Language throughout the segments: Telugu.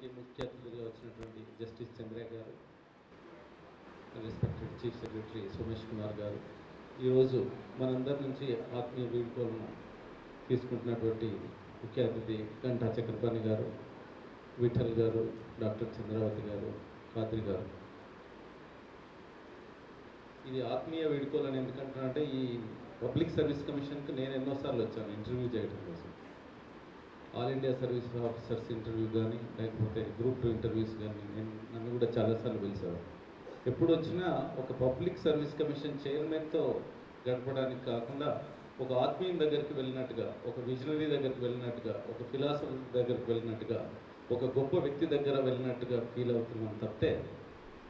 కార్యక్రమానికి ముఖ్య అతిథిగా వచ్చినటువంటి జస్టిస్ చంద్ర గారు, respected chief secretary Somesh Kumar గారు, ఈరోజు మనందరి నుంచి ఆత్మీయ వీడ్కోలను తీసుకుంటున్నటువంటి ముఖ్య అతిథి గంటా చక్రపాణి గారు, విఠల్ గారు, డాక్టర్ చంద్రావతి గారు, ఖాద్రి గారు. ఇది ఆత్మీయ వీడ్కోలని ఎందుకంటున్నానంటే ఈ పబ్లిక్ సర్వీస్ కమిషన్కి నేను ఎన్నోసార్లు వచ్చాను ఇంటర్వ్యూ చేయడం కోసం. All India service officers interview కానీ లేకపోతే గ్రూప్ 2 ఇంటర్వ్యూస్ కానీ నన్ను కూడా చాలాసార్లు పిలిచారు. ఎప్పుడు వచ్చినా ఒక పబ్లిక్ సర్వీస్ కమిషన్ చైర్మన్తో గడపడానికి కాకుండా ఒక ఆత్మీయం దగ్గరికి వెళ్ళినట్టుగా, ఒక విజనరీ దగ్గరికి వెళ్ళినట్టుగా, ఒక ఫిలాసఫర్ దగ్గరికి వెళ్ళినట్టుగా, ఒక గొప్ప వ్యక్తి దగ్గర వెళ్ళినట్టుగా ఫీల్ అవుతున్నాం తప్పితే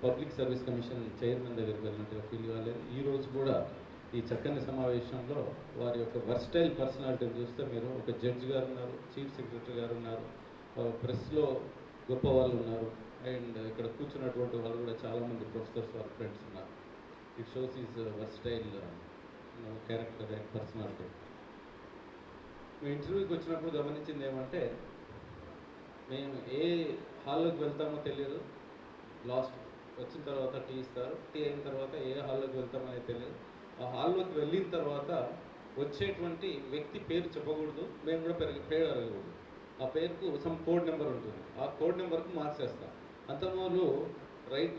పబ్లిక్ సర్వీస్ కమిషన్ చైర్మన్ దగ్గరికి వెళ్ళినట్టుగా ఫీల్ కాలేదు. ఈరోజు కూడా ఈ చక్కని సమావేశంలో వారి యొక్క వర్స్టైల్ పర్సనాలిటీని చూస్తే మీరు ఒక జడ్జి గారు ఉన్నారు, చీఫ్ సెక్రటరీ గారు ఉన్నారు, ప్రెస్లో గొప్ప వాళ్ళు ఉన్నారు, అండ్ ఇక్కడ కూర్చున్నటువంటి వాళ్ళు కూడా చాలామంది ప్రొఫెసర్స్ వాళ్ళ ఫ్రెండ్స్ ఉన్నారు. It shows is versatile character and personality. మేము ఇంటర్వ్యూకి వచ్చినప్పుడు గమనించింది ఏమంటే, మేము ఏ హాల్లోకి వెళ్తామో తెలియదు. లాస్ట్ వచ్చిన తర్వాత టీ ఇస్తారు, టీ అయిన తర్వాత ఏ హాల్లోకి వెళ్తామనేది తెలియదు. ఆ హాల్లోకి వెళ్ళిన తర్వాత వచ్చేటువంటి వ్యక్తి పేరు చెప్పకూడదు, మేము కూడా పేరు అడగకూడదు. ఆ పేరుకు సమ్ కోడ్ నెంబర్ ఉంటుంది, ఆ కోడ్ నెంబర్కు మార్క్స్ వేస్తాం. అంతమూలు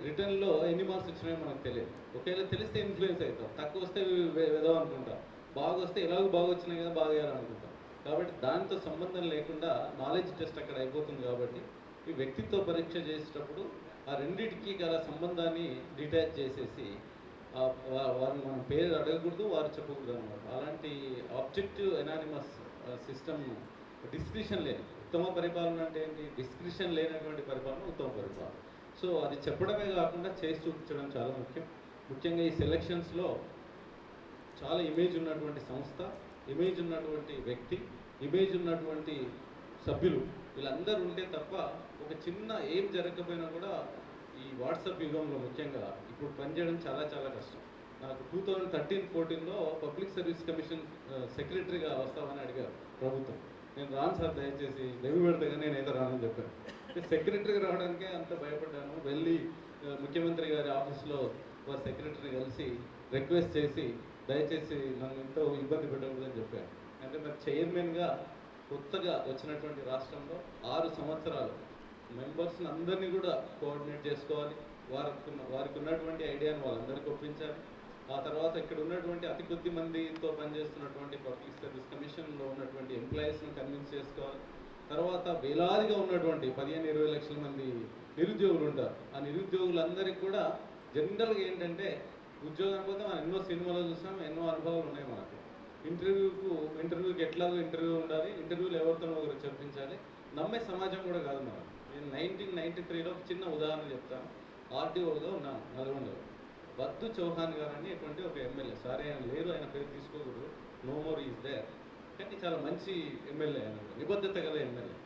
రిటర్న్లో ఎన్ని మార్క్స్ వచ్చినాయో మనకు తెలియదు. ఒకవేళ తెలిస్తే ఇన్ఫ్లుయెన్స్ అవుతాం, తక్కువ వస్తే వెదవ అనుకుంటాం, బాగా వస్తే ఎలాగో బాగా వచ్చినాయి కదా బాగా వేయాలనుకుంటాం. కాబట్టి దానితో సంబంధం లేకుండా నాలెడ్జ్ టెస్ట్ అక్కడ అయిపోతుంది. కాబట్టి ఈ వ్యక్తిత్వ పరీక్ష చేసేటప్పుడు ఆ రెండింటికి గల సంబంధాన్ని డిటాచ్ చేసేసి వారిని మనం పేరు అడగకూడదు, వారు చెప్పకూడదు అనమాట. అలాంటి ఆబ్జెక్టివ్ ఎనానిమస్ సిస్టమ్, డిస్క్రిషన్ లేని ఉత్తమ పరిపాలన అంటే ఏంటి? డిస్క్రిషన్ లేనటువంటి పరిపాలన ఉత్తమ పరిపాలన. సో అది చెప్పడమే కాకుండా చేసి చూపించడం చాలా ముఖ్యం. ముఖ్యంగా ఈ సెలక్షన్స్లో చాలా ఇమేజ్ ఉన్నటువంటి సంస్థ, ఇమేజ్ ఉన్నటువంటి వ్యక్తి, ఇమేజ్ ఉన్నటువంటి సభ్యులు, వీళ్ళందరూ ఉంటే తప్ప ఒక చిన్న ఏం జరగకపోయినా కూడా ఈ వాట్సాప్ యుగంలో ముఖ్యంగా ఇప్పుడు పనిచేయడం చాలా చాలా కష్టం. నాకు 2013-14లో పబ్లిక్ సర్వీస్ కమిషన్ సెక్రటరీగా వస్తామని అడిగారు ప్రభుత్వం. నేను రాను సార్, దయచేసి లెవి పెడతాగా నేనైతే రానని చెప్పాను. సెక్రటరీగా రావడానికే అంత భయపడ్డాను. వెళ్ళి ముఖ్యమంత్రి గారి ఆఫీస్లో వారి సెక్రటరీ కలిసి రిక్వెస్ట్ చేసి దయచేసి నన్ను ఎంతో ఇబ్బంది పెట్టకూడదని చెప్పాను. అంటే మరి చైర్మన్గా కొత్తగా వచ్చినటువంటి రాష్ట్రంలో 6 సంవత్సరాలు మెంబర్స్ని అందరినీ కూడా కోఆర్డినేట్ చేసుకోవాలి. వారికి ఉన్నటువంటి ఐడియాను వాళ్ళందరికీ ఒప్పించాలి. ఆ తర్వాత ఇక్కడ ఉన్నటువంటి అతి కొద్ది మందితో పనిచేస్తున్నటువంటి పబ్లిక్ సర్వీస్ కమిషన్లో ఉన్నటువంటి ఎంప్లాయీస్ని కన్విన్స్ చేసుకోవాలి. తర్వాత వేలాదిగా ఉన్నటువంటి 15-20 లక్షల మంది నిరుద్యోగులు ఉంటారు. ఆ నిరుద్యోగులందరికీ కూడా జనరల్గా ఏంటంటే, ఉద్యోగం పోతే మనం ఎన్నో సినిమాలు చూసాం, ఎన్నో అనుభవాలు ఉన్నాయి మనకు. ఇంటర్వ్యూకి ఎట్లాగో ఇంటర్వ్యూ ఉండాలి, ఇంటర్వ్యూలు ఎవరితో ఒకరు చెప్పించాలి. నమ్మే సమాజం కూడా కాదు మనం. నేను 1993లో ఒక చిన్న ఉదాహరణ చెప్తాను. ఆర్డీఓగా ఉన్నాను నల్గొండలో. బద్దు చౌహాన్ గారు అని అటువంటి ఒక ఎమ్మెల్యే, సారీ ఆయన లేరు, ఆయన పేరు తీసుకోకూడదు, నో మోర్ ఈజ్ దేర్, కానీ చాలా మంచి ఎమ్మెల్యే, ఆయనకు నిబద్ధత గల ఎమ్మెల్యే.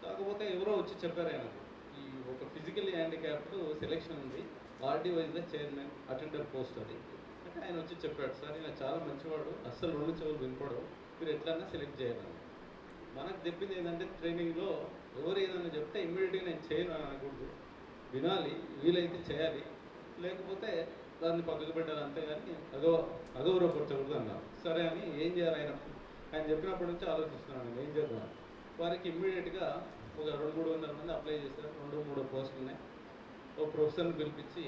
కాకపోతే ఎవరో వచ్చి చెప్పారు ఆయనకు, ఈ ఒక ఫిజికల్లీ హ్యాండిక్యాప్డ్ సెలెక్షన్ ఉంది, RDO is the chairman, attender post అది. అంటే ఆయన వచ్చి చెప్పాడు, సార్ ఈయన చాలా మంచివాడు, అస్సలు 2 చెవులు వినపడవు, మీరు ఎట్లన్నా సెలెక్ట్ చేయాలని. మనకు చెప్పింది ఏంటంటే, ట్రైనింగ్లో ఎవరు ఏదన్నా చెప్తే ఇమ్మీడియట్గా నేను చేయను అనకూడదు, వినాలి, వీలైతే చేయాలి, లేకపోతే దాన్ని పక్కకు పెట్టాలి, అంతేగాని అగౌరవపరచకూడదు అన్నారు. సరే అని ఏం చేయాలి ఆయన చెప్పినప్పటి నుంచి ఆలోచిస్తున్నాను ఏం చేద్దాం. వారికి ఇమ్మీడియట్గా ఒక 200-300 మంది అప్లై చేశారు. 2-3 పోస్టులు ఉన్నాయి. ఒక ప్రొఫెసర్ని పిలిపించి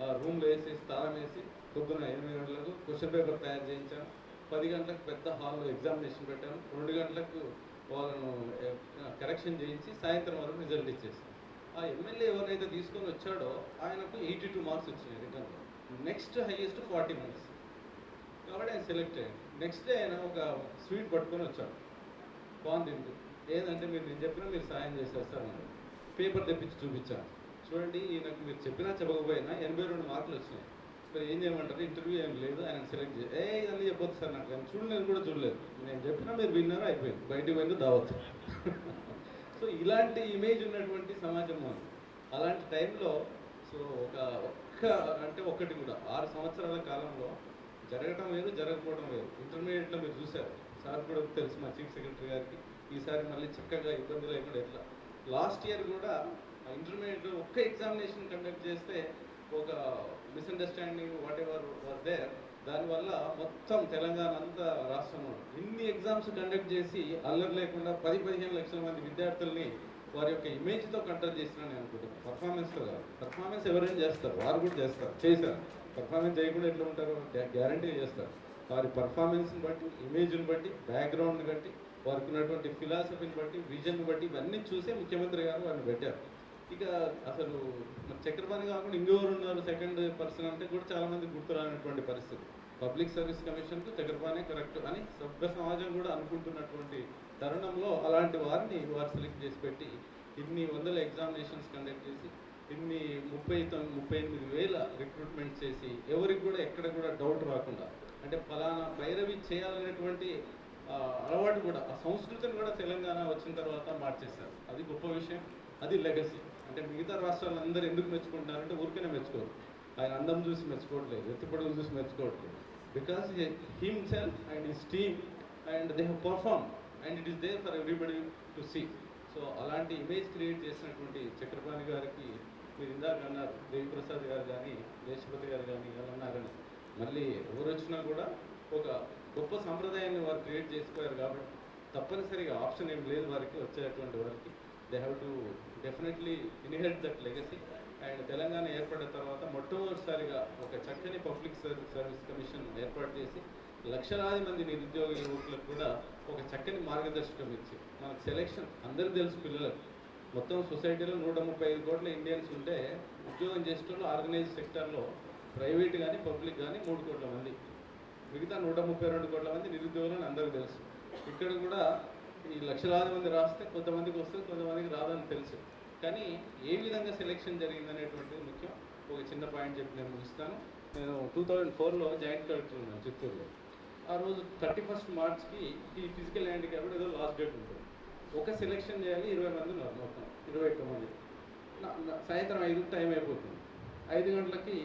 ఆ రూమ్లో వేసి తాళం వేసి పొద్దున్న 8 గంటలకు క్వశ్చన్ పేపర్ తయారు చేయించాను. 10 గంటలకు పెద్ద హాల్లో ఎగ్జామినేషన్ పెట్టాను. 2 గంటలకు వాళ్ళను కరెక్షన్ చేయించి సాయంత్రం వరకు రిజల్ట్ ఇచ్చేసాను. ఆ ఎమ్మెల్యే ఎవరైతే తీసుకొని వచ్చాడో ఆయనకు 82 మార్క్స్ వచ్చినాయి రిటర్న్లో. Next highest 40 marks. కాబట్టి ఆయన సెలెక్ట్ అయ్యాడు. నెక్స్ట్ డే ఆయన ఒక స్వీట్ పట్టుకొని వచ్చాడు, పాన్ తింటూ. ఏదంటే నేను చెప్పినా మీరు సాయం చేశారు సార్ అన్నాడు. పేపర్ తెప్పించి చూపించాను. చూడండి, ఈయనకు మీరు చెప్పినా చెప్పకపోయినా 82 మార్కులు వచ్చినాయి, మరి ఏం చేయమంటారు? ఇంటర్వ్యూ ఏం లేదు, ఆయన సెలెక్ట్ చేసి ఇదన్నీ చెప్పొద్దు సార్ నాకు, నేను చూడలేదు కూడా చూడలేదు, నేను చెప్పినా మీరు విన్నారో అయిపోయింది, బయటికి పోయిందో దావచ్చు. సో ఇలాంటి ఇమేజ్ ఉన్నటువంటి సమాజం మనం. అలాంటి టైంలో సో ఒకటి కూడా 6 సంవత్సరాల కాలంలో జరగటం వేరు, జరగకపోవడం వేరు. ఇంటర్మీడియట్లో మీరు చూశారు, సార్ కూడా తెలుసు మా చీఫ్ సెక్రటరీ గారికి. ఈసారి మళ్ళీ చక్కగా ఇబ్బంది లేకుండా ఎట్లా లాస్ట్ ఇయర్ కూడా ఇంటర్మీడియట్ ఒక్క ఎగ్జామినేషన్ కండక్ట్ చేస్తే ఒక misunderstanding whatever was there, దానివల్ల మొత్తం తెలంగాణ అంతా రాష్ట్రంలో ఇన్ని ఎగ్జామ్స్ కండక్ట్ చేసి అల్లరి లేకుండా 10-15 లక్షల మంది విద్యార్థుల్ని వారి యొక్క ఇమేజ్తో కంట్రోల్ చేసినాను అనుకుంటున్నాను. పర్ఫార్మెన్స్తో కాదు. పర్ఫార్మెన్స్ ఎవరైనా చేస్తారు, వారు కూడా చేశారు. పర్ఫార్మెన్స్ చేయకుండా ఎట్లా ఉంటారు, గ్యారంటీ చేస్తారు. వారి పర్ఫార్మెన్స్ని బట్టి, ఇమేజ్ని బట్టి, బ్యాక్గ్రౌండ్ని బట్టి, వారికి ఉన్నటువంటి ఫిలాసఫీని బట్టి, విజన్ బట్టి ఇవన్నీ చూసే ముఖ్యమంత్రి గారు వారిని పెట్టారు. ఇక అసలు చక్రపాణి కాకుండా ఇంకెవరు ఉన్నారు సెకండ్ పర్సన్ అంటే కూడా చాలామంది గుర్తురానటువంటి పరిస్థితి. పబ్లిక్ సర్వీస్ కమిషన్కు చక్రపాణి కరెక్ట్ అని సభ్య సమాజం కూడా అనుకుంటున్నటువంటి తరుణంలో అలాంటి వారిని వారు సెలెక్ట్ చేసి పెట్టి ఇన్ని వందల ఎగ్జామినేషన్స్ కండక్ట్ చేసి ఇన్ని 38,000 రిక్రూట్మెంట్ చేసి ఎవరికి కూడా ఎక్కడ కూడా డౌట్ రాకుండా, అంటే ఫలానా పైరవి చేయాలనేటువంటి అలవాటు కూడా, ఆ సంస్కృతిని కూడా తెలంగాణ వచ్చిన తర్వాత మార్చేశారు. అది గొప్ప విషయం, అది లెగసీ. అంటే మిగతా రాష్ట్రాలందరూ ఎందుకు మెచ్చుకుంటారంటే ఊరికనే మెచ్చుకోరు, ఆయన అందం చూసి మెచ్చుకోవట్లేదు, ఎత్తుపడుగు చూసి మెచ్చుకోవట్లేదు. Because himself and his team and they have perform and it is there for everybody to see. So అలాంటి ఇమేజ్ క్రియేట్ చేసినటువంటి చక్రపాణి గారికి మీరు ఇందాక అన్నారు, దేవిప్రసాద్ గారు కానీ దేశపతి గారు కానీ ఇలా అన్నారని, మళ్ళీ ఎవరు వచ్చినా కూడా ఒక గొప్ప సంప్రదాయాన్ని వారు క్రియేట్ చేసిపోయారు కాబట్టి తప్పనిసరిగా ఆప్షన్ ఏం లేదు వారికి, వచ్చేటువంటి వారికి they have to definitely inherit that legacy. And Telangana ఏర్పడిన తర్వాత మొట్టమొదటిసారిగా ఒక చక్కని పబ్లిక్ సర్వీస్ కమిషన్ ఏర్పాటు చేసి లక్షలాది మంది నిరుద్యోగ యువకులకు కూడా ఒక చక్కని మార్గదర్శకం ఇచ్చి, మనకు సెలెక్షన్ అందరికీ తెలుసు, పిల్లలకు మొత్తం సొసైటీలో 135 కోట్ల ఇండియన్స్ ఉంటే ఉద్యోగం చేసేటోళ్ళు ఆర్గనైజ్ సెక్టర్లో ప్రైవేట్ కానీ పబ్లిక్ కానీ 3 కోట్ల మంది, మిగతా 132 కోట్ల మంది నిరుద్యోగులని అందరికీ తెలుసు. ఇక్కడ కూడా ఈ లక్షలాది మంది రాస్తే కొంతమందికి వస్తుంది, కొంతమందికి రాదని తెలుసు. కానీ ఏ విధంగా సెలెక్షన్ జరిగిందనేటువంటిది ముఖ్యం. ఒక చిన్న పాయింట్ చెప్పి నేను ముగిస్తాను. నేను 2004లో జాయింట్ కలెక్టర్ ఉన్నాను చిత్తూరులో. ఆ రోజు 31 మార్చ్కి ఈ ఫిజికల్ హ్యాండిక్యాప్డ్ ఏదో లాస్ట్ డేట్ ఉంటుంది. ఒక సెలెక్షన్ చేయాలి, 20 మంది ఉన్నారు, మొత్తం 21 మంది. సాయంత్రం 5కి టైం అయిపోతుంది. 5 గంటలకి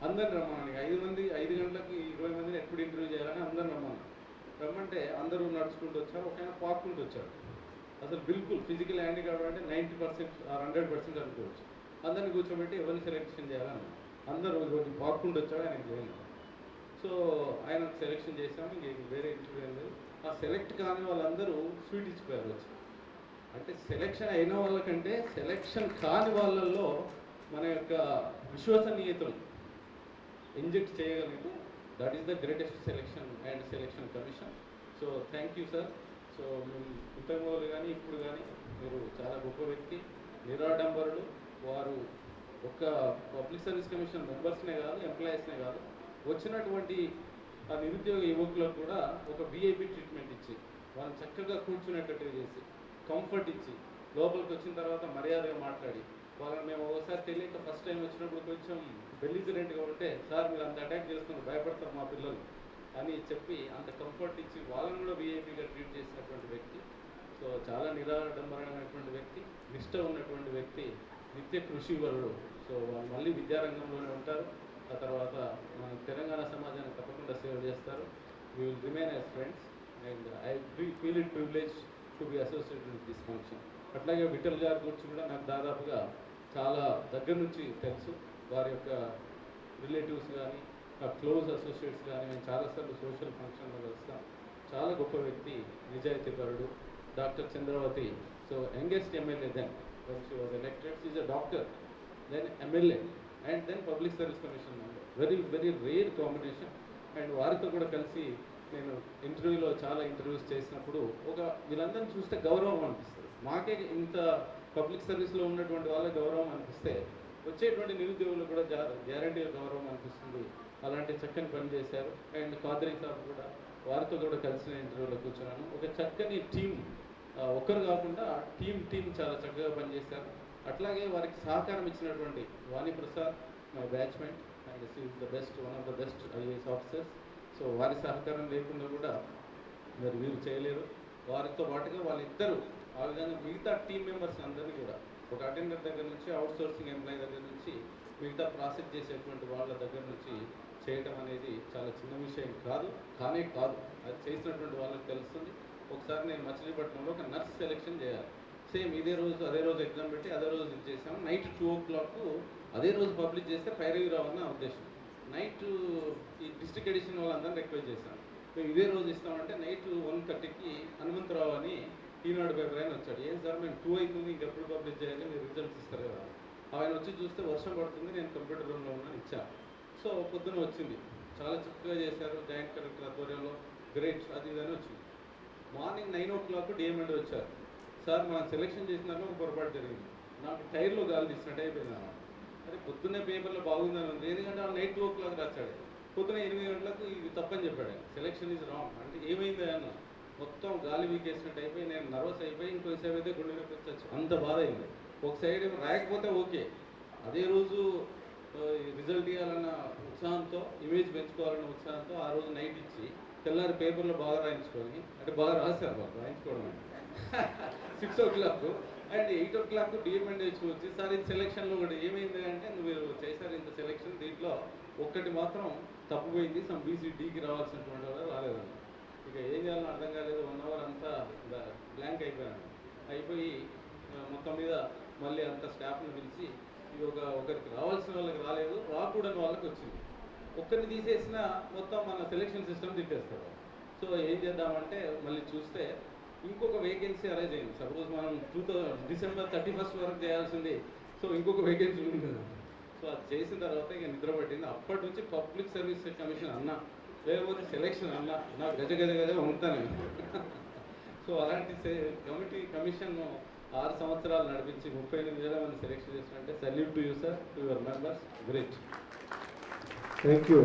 అందరిని రమ్మని, 5 గంటలకి 20 మందిని ఎప్పుడు ఇంటర్వ్యూ చేయాలని అందరిని రమ్మంటే అందరూ నడుచుకుంటూ వచ్చారు, ఒక ఆయన పాక్కుంటూ వచ్చాడు. అసలు బిల్కుల్ ఫిజికల్ హ్యాండిక్యాప్డ్ అంటే 90% 100% అనుకోవచ్చు. అందరిని కూర్చోబెట్టి ఎవరిని సెలెక్షన్ చేయాలని అందరూ పాక్కుంటూ వచ్చాడు, ఆయనకు చేయలేదు. సో ఆయన సెలెక్షన్ చేశాము, ఇంక వేరే ఇంటర్వ్యూ ఏం లేదు. ఆ సెలెక్ట్ కాని వాళ్ళందరూ స్వీట్ ఇచ్చిపోయారు వచ్చి. అంటే సెలెక్షన్ అయిన వాళ్ళకంటే సెలెక్షన్ కాని వాళ్ళల్లో మన యొక్క విశ్వసనీయతను ఇంజెక్ట్ చేయగలిగితే that is the greatest selection and selection commission. So thank you sir. So ఇంతకుముందు కానీ ఇప్పుడు కానీ మీరు చాలా గొప్ప వ్యక్తి, నిరాడంబరులు. వారు ఒక్క పబ్లిక్ సర్వీస్ కమిషన్ మెంబర్స్నే కాదు, ఎంప్లాయీస్నే కాదు, వచ్చినటువంటి ఆ నిరుద్యోగ యువకులకు కూడా ఒక విఐపి ట్రీట్మెంట్ ఇచ్చి, వాళ్ళని చక్కగా కూర్చునేటట్టుగా చేసి, కంఫర్ట్ ఇచ్చి, లోపలికి వచ్చిన తర్వాత మర్యాదగా మాట్లాడి, వాళ్ళని మేము ఒకసారి తెలియక ఫస్ట్ టైం వచ్చినప్పుడు కొంచెం బెల్లిజరెంట్గా ఉంటే, సార్ మీరు అంత అటాక్ చేస్తున్నారు, భయపడతారు మా పిల్లలు అని చెప్పి అంత కంఫర్ట్ ఇచ్చి వాళ్ళని కూడా విఐపిగా ట్రీట్ చేసినటువంటి వ్యక్తి. సో చాలా నిరాడంబరమైనటువంటి వ్యక్తి, నిష్ట ఉన్నటువంటి వ్యక్తి, నిత్య కృషి వరుడు. సో వాళ్ళు మళ్ళీ విద్యారంగంలోనే ఉంటారు. ఆ తర్వాత మన తెలంగాణ సమాజాన్ని తప్పకుండా సేవ చేస్తారు. We will remain as friends and I feel it privilege to be associated with this function. అట్లాగే విఠల్ గారి గురించి కూడా నాకు దాదాపుగా చాలా దగ్గర నుంచి తెలుసు. వారి యొక్క రిలేటివ్స్ కానీ, క్లోజ్ అసోసియేట్స్ కానీ మేము చాలాసార్లు సోషల్ ఫంక్షన్లో కలుస్తాం. చాలా గొప్ప వ్యక్తి, నిజాయితీపరుడు. Doctor Chandravati, so youngest MLA then when she was elected, she is a doctor, then MLA and then public service commission member. Very rare combination. And వారితో కూడా కలిసి నేను ఇంటర్వ్యూలో చాలా ఇంటర్వ్యూస్ చేసినప్పుడు ఒక వీళ్ళందరినీ చూస్తే గౌరవం అనిపిస్తుంది. మాకే ఇంత పబ్లిక్ సర్వీస్లో ఉన్నటువంటి వాళ్ళ గౌరవం అనిపిస్తే వచ్చేటువంటి నిరుద్యోగులు కూడా గ్యారంటీగా గౌరవం అనిపిస్తుంది. అలాంటి చక్కని పని చేశారు. అండ్ ఖాద్రీ సాబ్ కూడా, వారితో కూడా కలిసిన ఇంటర్వ్యూలో కూర్చున్నాను. ఒక చక్కని టీం, ఒక్కరు కాకుండా టీం చాలా చక్కగా పనిచేశారు. అట్లాగే వారికి సహకారం ఇచ్చినటువంటి Vani Prasad, my batchmate, and she is the best, one of the best IAS officers. So వారి సహకారం లేకుండా కూడా మరి వీరు చేయలేరు. వారితో పాటుగా వాళ్ళిద్దరూ ఆ విధంగా మిగతా టీం మెంబర్స్ అందరినీ కూడా, ఒక అటెండర్ దగ్గర నుంచి, అవుట్ సోర్సింగ్ ఎంప్లాయీ దగ్గర నుంచి, మిగతా ప్రాసెస్ చేసేటువంటి వాళ్ళ దగ్గర నుంచి చేయడం అనేది చాలా చిన్న విషయం కాదు. అది చేసినటువంటి వాళ్ళకి తెలుస్తుంది. ఒకసారి నేను మచిలీపట్నంలో ఒక నర్స్ సెలెక్షన్ చేయాలి. సేమ్ ఇదే రోజు అదే రోజు ఎగ్జామ్ పెట్టి అదే రోజు ఇది చేసాము. నైట్ 2 o'clock అదే రోజు పబ్లిష్ చేస్తే పైరవి రావాలని నా ఉద్దేశం. నైట్ ఈ డిస్ట్రిక్ట్ ఎడిషన్ వాళ్ళందరినీ రిక్వెస్ట్ చేశాను, మేము ఇదే రోజు ఇస్తామంటే నైట్ 1:30కి హనుమంతరావు అని ఈనాడు పేపర్ ఆయన వచ్చాడు. ఏం సార్ మేము 2 అవుతుంది ఇంకెప్పుడు పబ్లిష్ చేయాలి, మీరు రిజల్ట్స్ ఇస్తారు కదా. ఆయన వచ్చి చూస్తే వర్షం పడుతుంది, నేను కంప్యూటర్ రూమ్లో ఉన్నాను, ఇచ్చాను. సో పొద్దున వచ్చింది, చాలా చక్కగా చేశారు, జాయింట్ కలెక్టర్ ఆధ్వర్యంలో, గ్రేట్ అది ఇదని వచ్చింది. మార్నింగ్ 9 o'clock డిఎంఎండ్ వచ్చారు, సార్ మనం సెలెక్షన్ చేసిన దాంట్లో ఒక పొరపాటు జరిగింది, నాకు టైర్లో గాలి తీసినట్టు అయిపోయింది అన్నమాట. అరే పొద్దున్నే పేపర్లో బాగుందని ఉంది, ఎందుకంటే వాళ్ళు నైట్ 2 o'clock రాశాడు, పొద్దున 8 గంటలకు ఇది తప్పని చెప్పాడు, సెలెక్షన్ ఈజ్ రాంగ్ అంటే ఏమైంది అన్న. మొత్తం గాలి వీకేసినట్టు అయిపోయి నేను నర్వస్ అయిపోయి ఇంకో సైడ్ అయితే గుండె నొప్పి వచ్చి అంత బాధ అయింది. ఒక సైడ్ రాయకపోతే ఓకే, అదే రోజు రిజల్ట్ ఇవ్వాలన్న ఉత్సాహంతో, ఇమేజ్ పెంచుకోవాలన్న ఉత్సాహంతో ఆ రోజు నైట్ ఇచ్చి తెల్లారి పేపర్లో బాగా రాయించుకొని, అంటే బాగా రాశారు బాగా రాయించుకోవడం అంటే 6 o'clock అండ్ 8 o'clock డిఎంఎండ్ వచ్చి సార్ ఇది సెలెక్షన్లో కూడా ఏమైంది అంటే నువ్వు చేశారు ఇంత సెలెక్షన్, దీంట్లో ఒక్కటి మాత్రం తప్పుపోయింది, సమ్ బీసీడీకి రావాల్సినటువంటి వాళ్ళు రాలేదన్న. ఇక ఏం చేయాలని అర్థం కాలేదు, 1 hour అంతా బ్లాంక్ అయిపోయాను. అయిపోయి మొత్తం మీద మళ్ళీ అంత స్టాఫ్ని పిలిచి ఇది ఒకరికి రావాల్సిన వాళ్ళకి రాలేదు, రాకూడని వాళ్ళకి వచ్చింది. ఒక్కరిని తీసేసిన మొత్తం మన సెలెక్షన్ సిస్టమ్ తిట్టేస్తారు. సో ఏం చేద్దామంటే మళ్ళీ చూస్తే ఇంకొక వేకెన్సీ అరేంజ్ అయింది. సపోజ్ మనం December 31st వరకు చేయాల్సింది, సో ఇంకొక వేకెన్సీ ఉంది కదా. సో అది చేసిన తర్వాత ఇక నిద్ర పట్టింది. అప్పటి నుంచి పబ్లిక్ సర్వీస్ కమిషన్ అన్నా, లేకపోతే సెలెక్షన్ అన్నా నాకు గజ గజ గజ ఉంటాను. సో అలాంటి కమిషన్ 6 సంవత్సరాలు నడిపించి 38,000 మంది సెలెక్షన్ చేసినట్టే salute to you sir, to your members, great. Thank you.